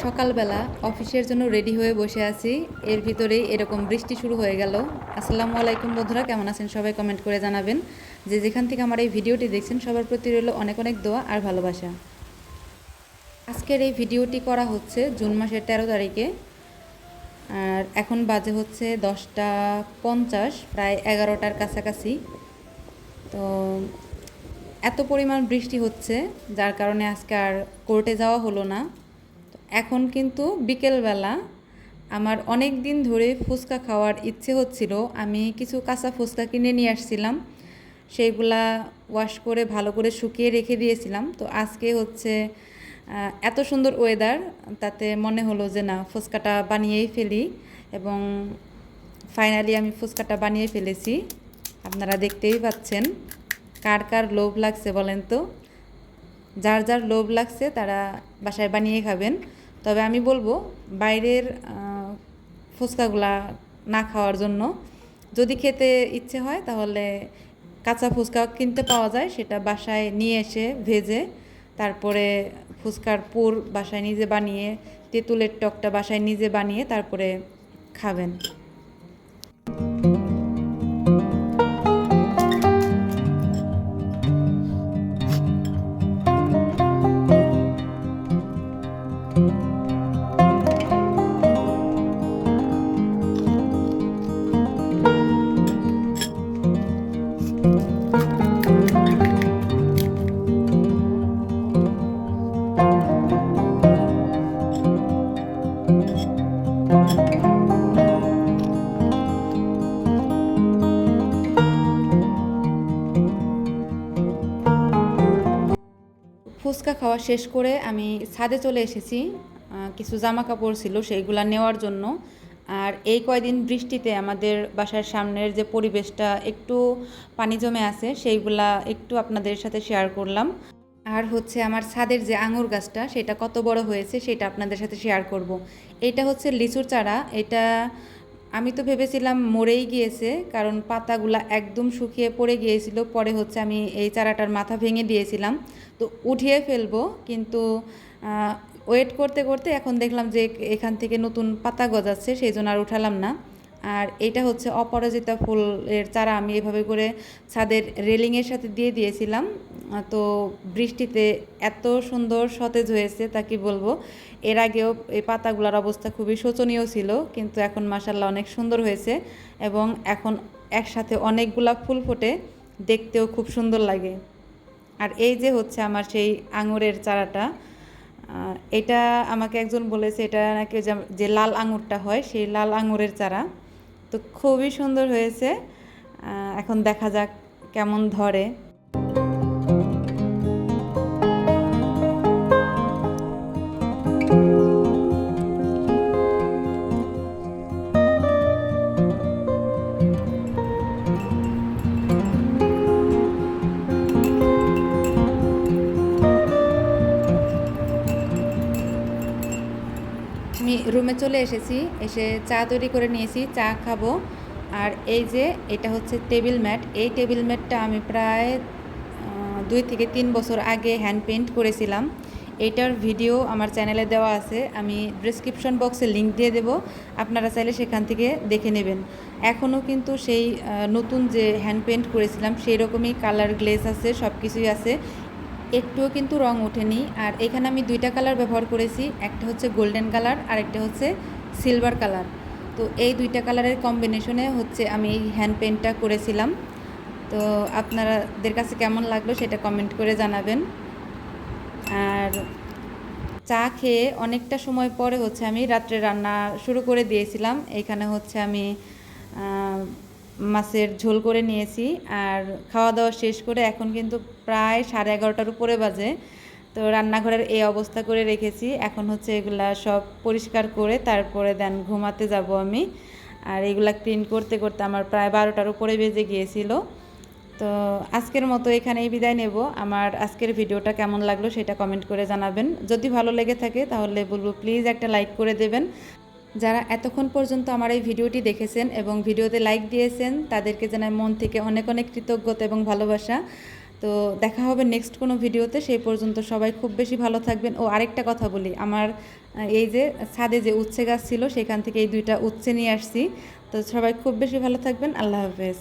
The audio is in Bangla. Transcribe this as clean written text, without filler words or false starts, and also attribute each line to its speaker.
Speaker 1: সকালবেলা অফিসের জন্য রেডি হয়ে বসে আছি, এর ভিতরেই এরকম বৃষ্টি শুরু হয়ে গেল। আসসালামু আলাইকুম বন্ধুরা, কেমন আছেন সবাই? কমেন্ট করে জানাবেন। যে যেখান থেকে আমার এই ভিডিওটি দেখছেন সবার প্রতি রইল অনেক অনেক দোয়া আর ভালোবাসা। আজকের এই ভিডিওটি করা হচ্ছে জুন মাসের 13 তারিখে, আর এখন বাজে হচ্ছে 10টা 50, প্রায় 11টার কাছাকাছি। তো এত পরিমাণ বৃষ্টি হচ্ছে যার কারণে আজকে আর কোর্টে যাওয়া হলো না। এখন কিন্তু বিকেলবেলা আমার অনেক দিন ধরে ফুচকা খাওয়ার ইচ্ছে হচ্ছিল। আমি কিছু কাঁচা ফুচকা কিনে নিয়ে আসছিলাম, সেইগুলা ওয়াশ করে ভালো করে শুকিয়ে রেখে দিয়েছিলাম। তো আজকে হচ্ছে এত সুন্দর ওয়েদার, তাতে মনে হলো যে না, ফুচকাটা বানিয়েই ফেলি। এবং ফাইনালি আমি ফুচকাটা বানিয়ে ফেলেছি, আপনারা দেখতেই পাচ্ছেন। কার কার লোভ লাগছে বলেন তো? যার যার লোভ লাগছে তারা বাসায় বানিয়ে খাবেন। তবে আমি বলবো বাইরের ফুচকাগুলা না খাওয়ার জন্য। যদি খেতে ইচ্ছে হয় তাহলে কাঁচা ফুচকা কিনতে পাওয়া যায়, সেটা বাসায় নিয়ে এসে ভেজে তারপরে ফুচকার পুর বাসায় নিজে বানিয়ে, তেঁতুলের টকটা বাসায় নিজে বানিয়ে তারপরে খাবেন। ফুচকা খাওয়া শেষ করে আমি ছাদে চলে এসেছি। কিছু জামা কাপড় ছিল সেইগুলা নেওয়ার জন্য। আর এই কয়দিন বৃষ্টিতে আমাদের বাসার সামনের যে পরিবেশটা একটু পানি জমে আছে, সেইগুলা একটু আপনাদের সাথে শেয়ার করলাম। আর হচ্ছে আমার ছাদের যে আঙুর গাছটা, সেটা কত বড় হয়েছে সেটা আপনাদের সাথে শেয়ার করব। এটা হচ্ছে লিচুর চারা। এটা আমি তো ভেবেছিলাম মরেই গিয়েছে, কারণ পাতাগুলা একদম শুকিয়ে পড়ে গিয়েছিল। পরে হচ্ছে আমি এই চারাটার মাথা ভেঙে দিয়েছিলাম, তো উঠিয়ে ফেলবো, কিন্তু ওয়েট করতে করতে এখন দেখলাম যে এখান থেকে নতুন পাতা গজাচ্ছে, সেই জন্য আর উঠালাম না। আর এটা হচ্ছে অপরাজিতা ফুলের চারা, আমি এভাবে করে ছাদের রেলিংয়ের সাথে দিয়ে দিয়েছিলাম। তো বৃষ্টিতে এত সুন্দর সতেজ হয়েছে তা কি বলবো। এর আগেও এই পাতাগুলোর অবস্থা খুবই শোচনীয় ছিল, কিন্তু এখন মাশাআল্লাহ অনেক সুন্দর হয়েছে। এবং এখন একসাথে অনেকগুলা ফুল ফোটে, দেখতেও খুব সুন্দর লাগে। আর এই যে হচ্ছে আমার সেই আঙুরের চারাটা, এটা আমাকে একজন বলেছে এটা নাকি যে লাল আঙুরটা হয়, সেই লাল আঙুরের চারা। তো খুবই সুন্দর হয়েছে। এখন দেখা যাক কেমন ধরে। আমি রুমে চলে এসেছি, এসে চা তৈরি করে নিয়েছি, চা খাবো। আর এই যে এটা হচ্ছে টেবিল ম্যাট। এই টেবিল ম্যাটটা আমি প্রায় 2 থেকে 3 বছর আগে হ্যান্ড পেইন্ট করেছিলাম। এইটার ভিডিও আমার চ্যানেলে দেওয়া আছে, আমি ডিসক্রিপশন বক্সে লিংক দিয়ে দেব, আপনারা চাইলে সেখান থেকে দেখে নেবেন। এখনও কিন্তু সেই নতুন যে হ্যান্ড পেইন্ট করেছিলাম সেই রকমই কালার গ্লেজ আছে, সব কিছুই আছে, একটুও কিন্তু রং ওঠেনি। আর এখানে আমি 2টা কালার ব্যবহার করেছি, একটা হচ্ছে গোল্ডেন কালার আর একটা হচ্ছে সিলভার কালার। তো এই 2টা কালারের কম্বিনেশনে হচ্ছে আমি এই হ্যান্ড পেইন্টটা করেছিলাম। তো আপনাদের কাছে কেমন লাগলো সেটা কমেন্ট করে জানাবেন। আর চা খেয়ে অনেকটা সময় পরে হচ্ছে আমি রাত্রে রান্না শুরু করে দিয়েছিলাম। এইখানে হচ্ছে আমি মাছের ঝোল করে নিয়েছি। আর খাওয়া দাওয়া শেষ করে এখন কিন্তু প্রায় 11:30টার উপরে বাজে। তো রান্নাঘরের এই অবস্থা করে রেখেছি, এখন হচ্ছে এগুলা সব পরিষ্কার করে তারপরে দেন ঘুমাতে যাব আমি। আর এগুলা ক্লিন করতে করতে আমার প্রায় 12টার উপরে বেজে গিয়েছিল। তো আজকের মতো এখানেই বিদায় নেব। আমার আজকের ভিডিওটা কেমন লাগলো সেটা কমেন্ট করে জানাবেন। যদি ভালো লেগে থাকে তাহলে বলবো প্লিজ একটা লাইক করে দেবেন। যারা এতক্ষণ পর্যন্ত আমার এই ভিডিওটি দেখেছেন এবং ভিডিওতে লাইক দিয়েছেন তাদেরকে জানাই মন থেকে অনেক অনেক কৃতজ্ঞতা এবং ভালোবাসা। তো তো দেখা হবে নেক্সট কোনো ভিডিওতে, সেই পর্যন্ত সবাই খুব বেশি ভালো থাকবেন। ও আরেকটা কথা বলি, আমার এই যে ছাদে যে উচ্ছে গাছ ছিল সেখান থেকে এই 2টা উচ্ছে নিয়ে আসছি। তো সবাই খুব বেশি ভালো থাকবেন। আল্লাহ হাফেজ।